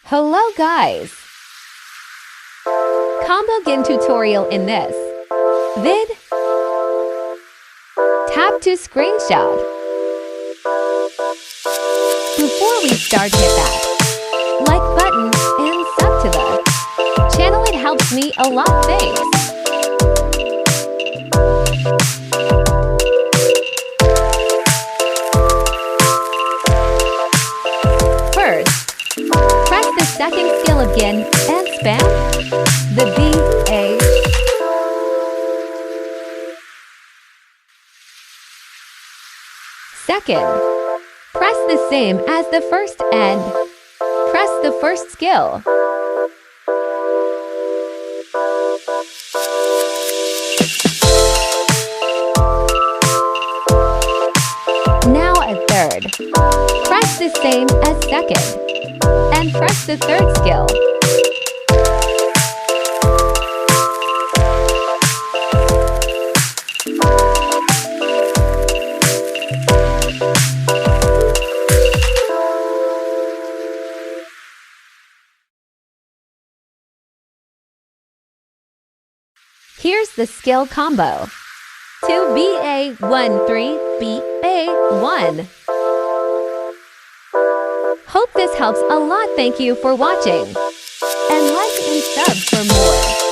Hello guys! Combo guin tutorial in this vid. Tap to screenshot. Before we start, hit that like button and sub to the channel. It helps me a lot. Thanks. Press the second skill of guin and spam the B-A. Second, press the same as the first and press the first skill. Now a third. Press the same as second and press the third skill. Here's the skill combo. 2 BA1 3 BA1. Hope this helps a lot. Thank you for watching. And like and sub for more.